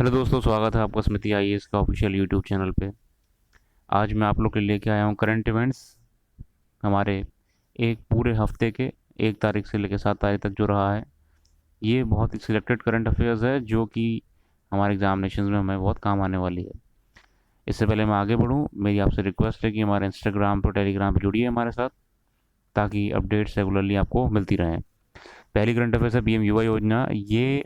Hello दोस्तों, स्वागत है आपका स्मृति आईएएस का ऑफिशियल यूट्यूब चैनल पे। आज मैं आप लोग के लिए लेके आया हूँ करंट इवेंट्स हमारे एक पूरे हफ्ते के 1 तारीख से लेकर 7 तारीख तक जो रहा है। ये बहुत ही सिलेक्टेड करंट अफेयर्स है जो कि हमारे एग्जामिनेशन में हमें बहुत काम आने वाली है। इससे पहले मैं आगे बढ़ूँ, मेरी आपसे रिक्वेस्ट है कि हमारे इंस्टाग्राम पर टेलीग्राम पर जुड़िए हमारे साथ, ताकि अपडेट्स रेगुलरली आपको मिलती रहें। पहली करंट अफेयर्स है पीएम युवा योजना। ये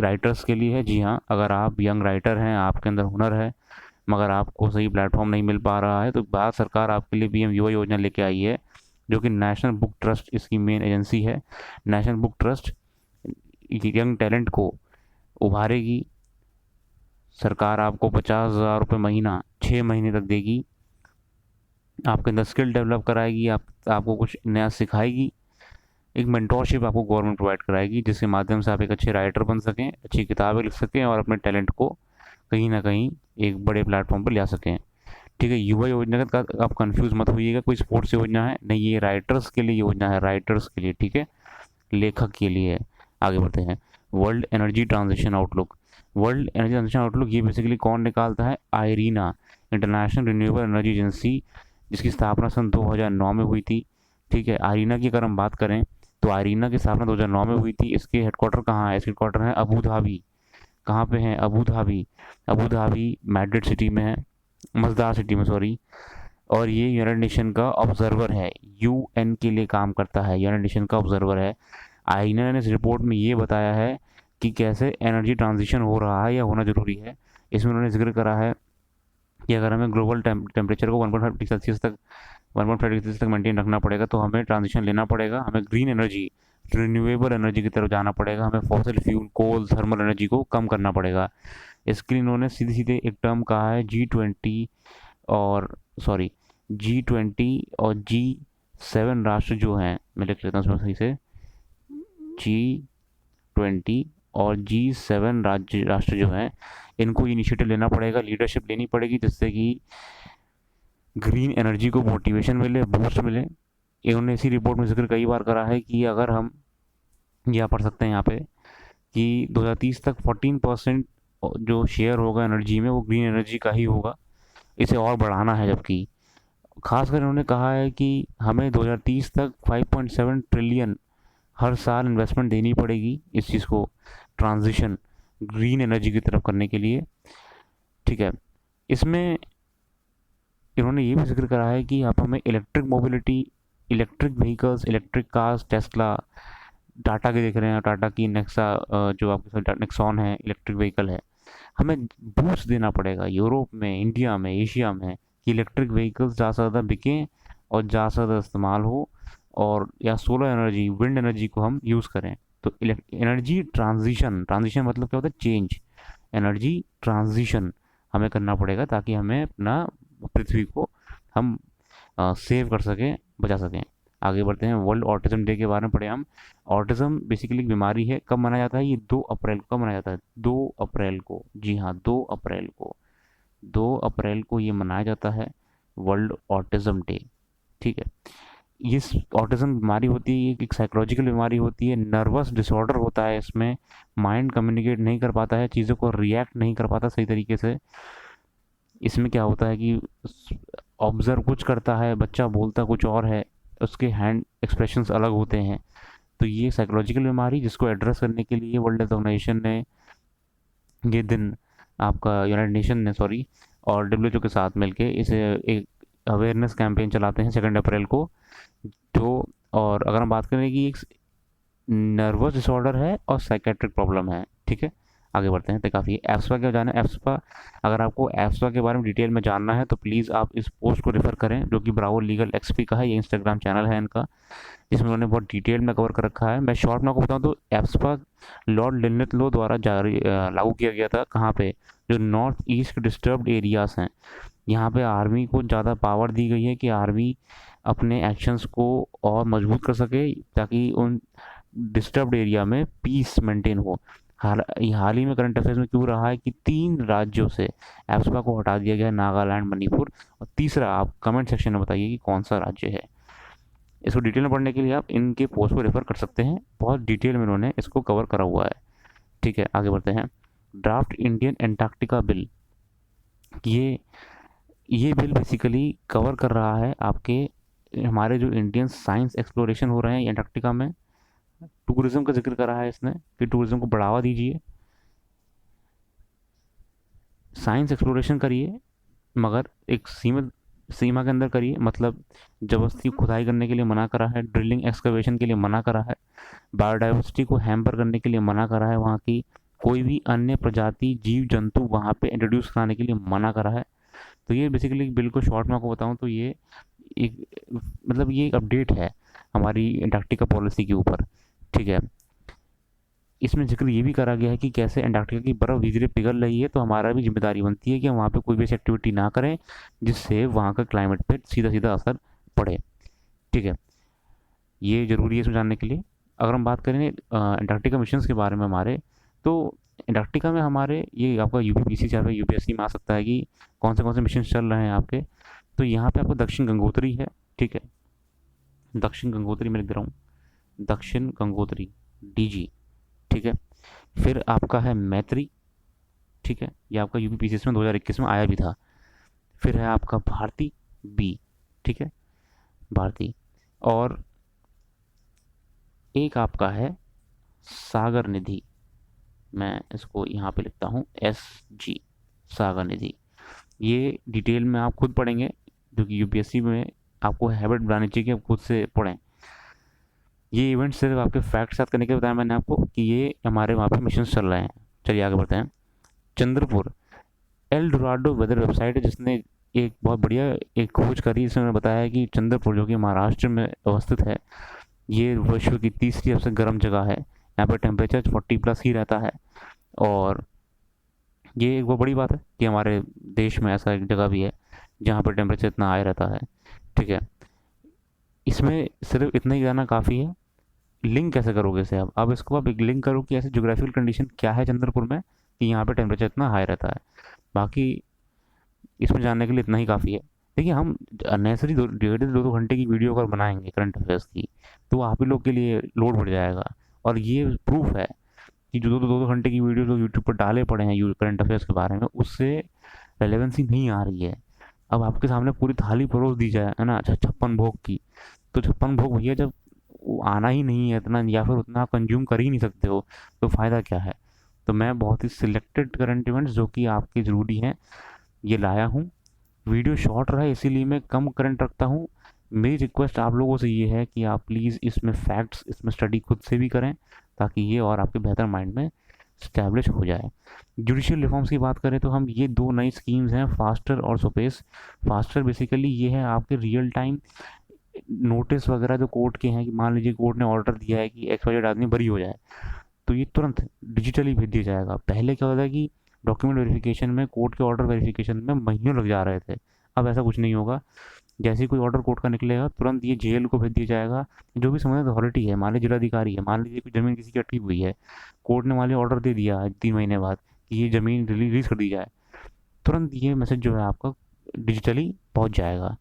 राइटर्स के लिए है। जी हाँ, अगर आप यंग राइटर हैं, आपके अंदर हुनर है, मगर आपको सही प्लेटफॉर्म नहीं मिल पा रहा है, तो भारत सरकार आपके लिए पीएम युवा योजना लेके आई है, जो कि नेशनल बुक ट्रस्ट इसकी मेन एजेंसी है। National book trust young talent को उभारेगी। सरकार आपको 50,000 रुपये महीना 6 महीने तक देगी। आपके अंदर स्किल डेवलप कराएगी, आपको कुछ नया सिखाएगी। एक मेंटोरशिप आपको गवर्नमेंट प्रोवाइड कराएगी, जिसके माध्यम से आप एक अच्छे राइटर बन सकें, अच्छी किताबें लिख सकें और अपने टैलेंट को कहीं ना कहीं एक बड़े प्लेटफॉर्म पर ला सकें। ठीक है, युवा योजना का आप कंफ्यूज मत होइएगा, कोई स्पोर्ट्स योजना है नहीं, ये राइटर्स के लिए योजना है, राइटर्स के लिए। ठीक है, लेखक के लिए है। आगे बढ़ते हैं। World energy transition outlook. World energy transition outlook ये बेसिकली कौन निकालता है? Irina, international renewable energy agency, जिसकी स्थापना सन 2009 में हुई थी। ठीक है, आयरीना की अगर हम बात करें तो आयरीना की स्थापना 2009 में हुई थी। इसके हेडक्वार्टर कहाँ है? इसके हेडक्वार्टर है अबू धाबी। कहाँ पे है? Abu Dhabi. Abu Dhabi Madrid city में है, मजदार सिटी में, सॉरी। और ये यूनाइटेड नेशन का ऑब्जर्वर है, यूएन के लिए काम करता है, यूनाइटेड नेशन का ऑब्जर्वर है। आईना ने इस रिपोर्ट में ये बताया है कि कैसे एनर्जी ट्रांजिशन हो रहा है या होना ज़रूरी है। इसमें उन्होंने जिक्र करा है कि अगर हमें ग्लोबल टेम्परेचर को 1.5 डिग्री सेल्सियस तक 1.5 डिग्री सेल्सियस तक मेंटेन रखना पड़ेगा, तो हमें ट्रांजिशन लेना पड़ेगा, हमें ग्रीन एनर्जी, रिन्यूएबल एनर्जी की तरफ जाना पड़ेगा, हमें फॉसिल फ्यूल, कोल, थर्मल एनर्जी को कम करना पड़ेगा। इसके लिए इन्होंने सीधे सीधे एक टर्म कहा है, G20 और सॉरी G20 और G7 राष्ट्र जो हैं, मैं लिख लेता हूँ इसमें सही से, G20 और G7 राज्य राष्ट्र जो हैं, इनको इनिशिएटिव लेना पड़ेगा, लीडरशिप लेनी पड़ेगी, जिससे कि ग्रीन एनर्जी को मोटिवेशन मिले, बूस्ट मिले। इन्होंने इसी रिपोर्ट में जिक्र कई बार करा है कि अगर हम, ये आप पढ़ सकते हैं यहाँ पे, कि 2030 तक 14% जो शेयर होगा एनर्जी में, वो ग्रीन एनर्जी का ही होगा। इसे और बढ़ाना है, जबकि खासकर इन्होंने कहा है कि हमें 2030 तक 5.7 ट्रिलियन हर साल इन्वेस्टमेंट देनी पड़ेगी इस चीज़ को, ट्रांजिशन ग्रीन एनर्जी की तरफ करने के लिए। ठीक है, इसमें इन्होंने ये भी जिक्र करा है कि आप हमें electric mobility, electric vehicles, electric cars, Tesla, Tata के देख रहे हैं, टाटा की नेक्सा, जो आपके नेक्सॉन है, इलेक्ट्रिक व्हीकल है, हमें बूस्ट देना पड़ेगा यूरोप में, इंडिया में, एशिया में, कि इलेक्ट्रिक व्हीकल्स ज़्यादा से ज़्यादा बिकें और ज़्यादा से ज़्यादा इस्तेमाल हो, और या सोलर एनर्जी, विंड एनर्जी को हम यूज़ करें। तो एनर्जी ट्रांजिशन, ट्रांजिशन मतलब क्या होता है? चेंज। एनर्जी ट्रांजिशन हमें करना पड़ेगा, ताकि हमें अपना पृथ्वी को हम सेव कर सकें, बचा सकें। आगे बढ़ते हैं। वर्ल्ड ऑटिज्म डे के बारे में पढ़े हम। ऑटिज्म बेसिकली एक बीमारी है। कब मनाया जाता है? ये 2 अप्रैल को। कब मनाया जाता है? 2 अप्रैल को। जी हाँ, 2 अप्रैल को। 2 अप्रैल को ये मनाया जाता है वर्ल्ड ऑटिज्म डे। ठीक है, ये ऑटिज्म बीमारी होती है, ये एक साइकोलॉजिकल बीमारी होती है, नर्वस डिसऑर्डर होता है इसमें। माइंड कम्युनिकेट नहीं कर पाता है, चीज़ों को रिएक्ट नहीं कर पाता सही तरीके से। इसमें क्या होता है कि ऑब्ज़र्व कुछ करता है, बच्चा बोलता कुछ और है, उसके हैंड एक्सप्रेशंस अलग होते हैं। तो ये साइकोलॉजिकल बीमारी, जिसको एड्रेस करने के लिए वर्ल्ड हेल्थ ऑर्गेनाइजेशन ने ये दिन, आपका यूनाइटेड नेशन ने, सॉरी, और डब्ल्यू के साथ मिलके इसे एक अवेयरनेस कैंपेन चलाते हैं 2 अप्रैल को। जो, और अगर हम बात करें कि एक नर्वस डिसऑर्डर है और साइकेट्रिक प्रॉब्लम है। ठीक है, आगे बढ़ते हैं। तो काफ़ी एफ्सपा क्या जाना है? एफ्सपा, अगर आपको एफ्सपा के बारे में डिटेल में जानना है तो प्लीज़ आप इस पोस्ट को रेफर करें, जो कि ब्रावो लीगल एक्सपी का है, ये इंस्टाग्राम चैनल है इनका, जिसमें उन्होंने बहुत डिटेल में कवर कर रखा है। मैं शॉर्ट में आपको बताऊँ तो एफ्सपा लॉर्ड लिनथ लो द्वारा जारी लागू किया गया था। कहाँ पे? जो नॉर्थ ईस्ट के डिस्टर्ब्ड एरियाज़ हैं, यहाँ पे आर्मी को ज़्यादा पावर दी गई है कि आर्मी अपने एक्शंस को और मजबूत कर सके, ताकि उन डिस्टर्ब्ड एरिया में पीस मेंटेन हो। हाल ही में करंट अफेयर्स में क्यों रहा है कि 3 राज्यों से एफ्सपा को हटा दिया गया है, नागालैंड, मणिपुर, और तीसरा आप कमेंट सेक्शन में बताइए कि कौन सा राज्य है। इसको डिटेल में पढ़ने के लिए आप इनके पोस्ट को रेफर कर सकते हैं, बहुत डिटेल में इन्होंने इसको कवर करा हुआ है। ठीक है, आगे बढ़ते हैं। Draft Indian Antarctica bill. ये बिल बेसिकली कवर कर रहा है आपके हमारे जो इंडियन साइंस एक्सप्लोरेशन हो रहे हैं एंटार्क्टिका में। टूरिज्म का जिक्र करा है इसने कि टूरिज्म को बढ़ावा दीजिए, साइंस एक्सप्लोरेशन करिए, मगर एक सीमित सीमा के अंदर करिए। मतलब जबरदस्ती खुदाई करने के लिए मना करा है, ड्रिलिंग एक्सकवेशन के लिए मना करा है, बायोडाइवर्सिटी को हैम्पर करने के लिए मना करा है, वहाँ की कोई भी अन्य प्रजाति जीव जंतु वहाँ पे इंट्रोड्यूस कराने के लिए मना करा है। तो ये बेसिकली बिल को शॉर्ट में आपको बताऊँ तो ये एक मतलब ये एक अपडेट है हमारी अंटार्कटिका पॉलिसी के ऊपर। ठीक है, इसमें जिक्र ये भी करा गया है कि कैसे अंटार्कटिका की बर्फ़ धीरे धीरे पिघल रही है, तो हमारा भी जिम्मेदारी बनती है कि हम वहाँ पे कोई भी ऐसी एक्टिविटी ना करें जिससे वहाँ का क्लाइमेट पे सीधा सीधा असर पड़े। ठीक है, ये ज़रूरी है इसमें जानने के लिए। अगर हम बात करें अंटार्कटिका मिशंस के बारे में हमारे, तो अंटार्कटिका में हमारे ये आपका यूपीपीसी से यूपीएससी में आ सकता है कि कौन से मिशन चल रहे हैं आपके। तो यहाँ पे आपको दक्षिण गंगोत्री है। ठीक है, दक्षिण गंगोत्री में लिख दे रहा हूँ, दक्षिण गंगोत्री DG। ठीक है, फिर आपका है मैत्री। ठीक है, ये आपका यूपीपीसीएस में 2021 में आया भी था। फिर है आपका भारती B। ठीक है, भारती। और एक आपका है सागर निधि, मैं इसको यहाँ पे लिखता हूँ SG, सागर निधि। ये डिटेल में आप खुद पढ़ेंगे, जो कि यूपीएससी में आपको हैबिट बनानी चाहिए कि आप खुद से पढ़ें। ये इवेंट सिर्फ आपके फैक्ट साथ करने के बताया मैंने आपको कि ये हमारे वहाँ पे मिशन चल रहे हैं। चलिए आगे बढ़ते हैं। Chandrapur, El Dorado weather website है जिसने एक बहुत बढ़िया एक खोज करी, इसमें उन्होंने बताया है कि चंद्रपुर जो कि महाराष्ट्र में अवस्थित है, ये विश्व की तीसरी सबसे गर्म जगह है। यहाँ पर टेम्परेचर 40+ ही रहता है, और ये एक बहुत बड़ी बात है कि हमारे देश में ऐसा एक जगह भी है जहाँ पर टेम्परेचर इतना हाई रहता है। ठीक है, इसमें सिर्फ इतना ही जाना काफ़ी है। लिंक कैसे करोगे इसे? अब इसको आप एक लिंक करो कि ऐसे जोग्राफिकल कंडीशन क्या है चंद्रपुर में कि यहाँ पे टेम्परेचर इतना हाई रहता है। बाकी इसमें जानने के लिए इतना ही काफ़ी है। देखिए, हम अननेसरी 2-2 घंटे की वीडियो अगर बनाएंगे करंट अफेयर्स की, तो आप ही लोग के लिए लोड बढ़ जाएगा। और ये प्रूफ है कि जो 2-2 घंटे की वीडियो लोग यूट्यूब पर डाले पड़े हैं करंट अफेयर्स के बारे में, उससे रेलेवेंसी नहीं आ रही है। अब आपके सामने पूरी थाली परोस दी जाए, है ना, अच्छा 56 भोग की, तो 56 भोग भैया जब वो आना ही नहीं है इतना, या फिर उतना आप कंज्यूम कर ही नहीं सकते हो, तो फ़ायदा क्या है? तो मैं बहुत ही सिलेक्टेड करंट इवेंट्स जो कि आपके ज़रूरी हैं ये लाया हूँ। वीडियो शॉर्ट रहा है इसीलिए मैं कम करंट रखता हूँ। मेरी रिक्वेस्ट आप लोगों से ये है कि आप प्लीज़ इसमें फैक्ट्स, इसमें स्टडी खुद से भी करें, ताकि ये और आपके बेहतर माइंड में स्टैब्लिश हो जाए। जुडिशियल रिफॉर्म्स की बात करें तो हम ये 2 नई स्कीम्स हैं, फास्टर और सुपेस। फास्टर बेसिकली ये है आपके रियल टाइम नोटिस वगैरह जो कोर्ट के हैं, कि मान लीजिए कोर्ट ने ऑर्डर दिया है कि XYZ आदमी बरी हो जाए, तो ये तुरंत डिजिटली भेज दिया जाएगा। पहले क्या होता है कि डॉक्यूमेंट वेरिफिकेशन में, कोर्ट के ऑर्डर वेरिफिकेशन में महीनों लग जा रहे थे। अब ऐसा कुछ नहीं होगा। जैसे ही कोई ऑर्डर कोर्ट का निकलेगा, तुरंत ये जेल को भेज दिया जाएगा। जो भी संबंधित अथॉरिटी है, मान लीजिए जिलाधिकारी है, मान लीजिए कोई ज़मीन किसी की अटकी हुई है, कोर्ट ने मान लीजिए ऑर्डर दे दिया 3 महीने बाद कि ये ज़मीन रिलीज कर दी जाए, तुरंत ये मैसेज जो है आपका डिजिटली पहुंच जाएगा।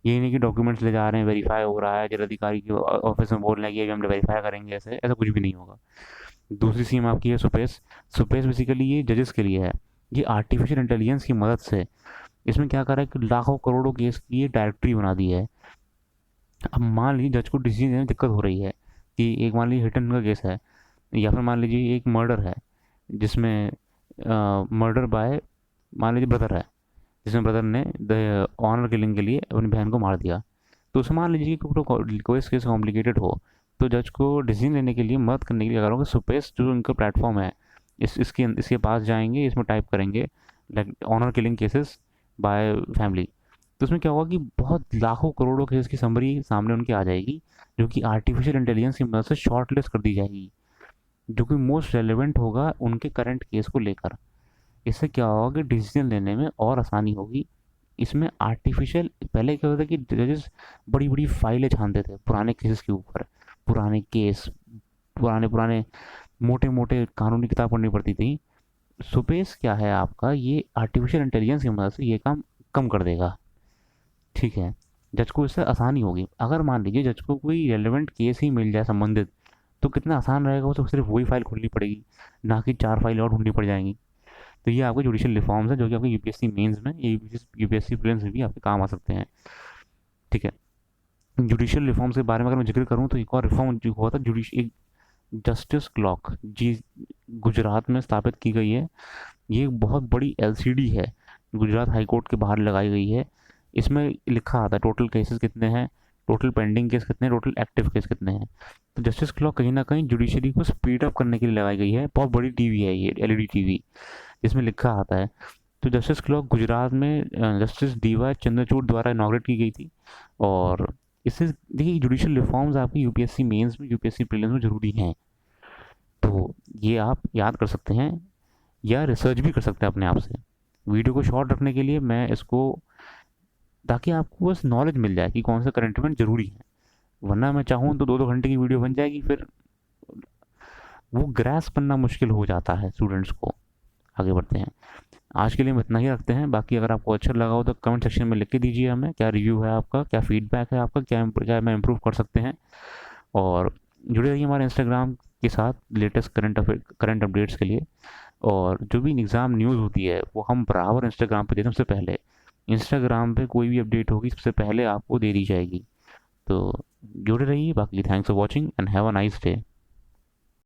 ये नहीं कि डॉक्यूमेंट्स ले जा रहे हैं, वेरीफाई हो रहा है, जिलाधिकारी के ऑफिस में बोल रहे हैं कि अभी हम वेरीफाई करेंगे, ऐसे ऐसा कुछ भी नहीं होगा। दूसरी स्कीम आपकी है सुपेस। सुपेस बेसिकली ये जजेस के लिए है। ये आर्टिफिशियल इंटेलिजेंस की मदद से, इसमें क्या करा है कि लाखों करोड़ों केस की ये डायरेक्टरी बना दी है। अब मान लीजिए जज को डिसीजन देने में दिक्कत हो रही है कि एक मान लीजिए हिट एंड का केस है, या फिर मान लीजिए एक मर्डर है जिसमें मर्डर बाय मान लीजिए ब्रदर है, जिसमें ब्रदर ने द ऑनर किलिंग के लिए अपनी बहन को मार दिया। तो उसमें मान लीजिए कि कोई केस कॉम्प्लिकेटेड हो, तो जज को डिसीजन लेने के लिए, मदद करने के लिए, अगर सुपेस जो उनका प्लेटफॉर्म है, इसके पास जाएंगे, इसमें टाइप करेंगे like honour killing cases by family, तो उसमें क्या होगा कि बहुत लाखों करोड़ों केस की समरी सामने उनके आ जाएगी, जो कि आर्टिफिशियल इंटेलिजेंस की मदद से शॉर्ट लिस्ट कर दी जाएगी, जो कि मोस्ट रेलेवेंट होगा उनके करंट केस को लेकर। इससे क्या होगा कि डिसीजन लेने में और आसानी होगी। इसमें आर्टिफिशियल, पहले क्या होता है कि जजेस बड़ी बड़ी फाइलें छानते थे पुराने केसेस के ऊपर, पुराने केस, पुराने पुराने मोटे मोटे कानूनी किताब पढ़नी पड़ती थी। सुपेस क्या है आपका, ये आर्टिफिशियल इंटेलिजेंस की मदद से ये काम कम कर देगा। ठीक है, जज को इससे आसानी होगी। अगर मान लीजिए जज को कोई रेलेवेंट केस ही मिल जाए संबंधित, तो कितना आसान रहेगा, वो तो सिर्फ वही फाइल खोलनी पड़ेगी, ना कि 4 फाइल और ढूंढनी पड़ जाएंगी। तो ये आपके जुडिशियल रिफॉर्म्स हैं जो कि आपके यूपीएससी मेंस में, ये यूपीएससी प्रीलिम्स में भी आपके काम आ सकते हैं। ठीक है, जुडिशियल रिफॉर्म्स के बारे में अगर मैं जिक्र करूँ तो एक और रिफॉर्म जो हुआ था जुडिशियल जस्टिस क्लॉक, जी गुजरात में स्थापित की गई है। ये एक बहुत बड़ी एलसीडी है, गुजरात हाई कोर्ट के बाहर लगाई गई है। इसमें लिखा आता है टोटल केसेस कितने हैं, टोटल पेंडिंग केस कितने हैं, टोटल एक्टिव केस कितने हैं। तो जस्टिस क्लॉक कहीं ना कहीं जुडिशरी को स्पीड अप करने के लिए लगाई गई है। बहुत बड़ी टीवी है ये, एलईडी टीवी, जिसमें लिखा आता है। तो जस्टिस क्लॉक गुजरात में जस्टिस डीवाई चंद्रचूड़ द्वारा इनॉग्रेट की गई थी। और इससे देखिए जुडिशियल रिफॉर्म्स आपकी यूपीएससी मेंस में, यूपीएससी प्रीलिम्स में ज़रूरी हैं। तो ये आप याद कर सकते हैं या रिसर्च भी कर सकते हैं अपने आप से। वीडियो को शॉर्ट रखने के लिए मैं इसको, ताकि आपको बस नॉलेज मिल जाए कि कौन सा करंट इवेंट ज़रूरी है। वरना मैं चाहूँ तो 2-2 घंटे की वीडियो बन जाएगी, फिर वो ग्रास्प करना मुश्किल हो जाता है स्टूडेंट्स को। आगे बढ़ते हैं, आज के लिए हम इतना ही रखते हैं। बाकी अगर आपको अच्छा लगा हो तो कमेंट सेक्शन में लिख के दीजिए हमें, क्या रिव्यू है आपका, क्या फीडबैक है आपका, क्या मैं इम्प्रूव कर सकते हैं। और जुड़े रहिए हमारे इंस्टाग्राम के साथ लेटेस्ट करंट अपडेट्स के लिए। और जो भी एग्ज़ाम न्यूज़ होती है वो हम बराबर इंस्टाग्राम पे देते हैं सबसे पहले। इंस्टाग्राम पे कोई भी अपडेट होगी सबसे पहले आपको दे दी जाएगी। तो जुड़े रहिए। बाकी thanks for watching and have a nice day.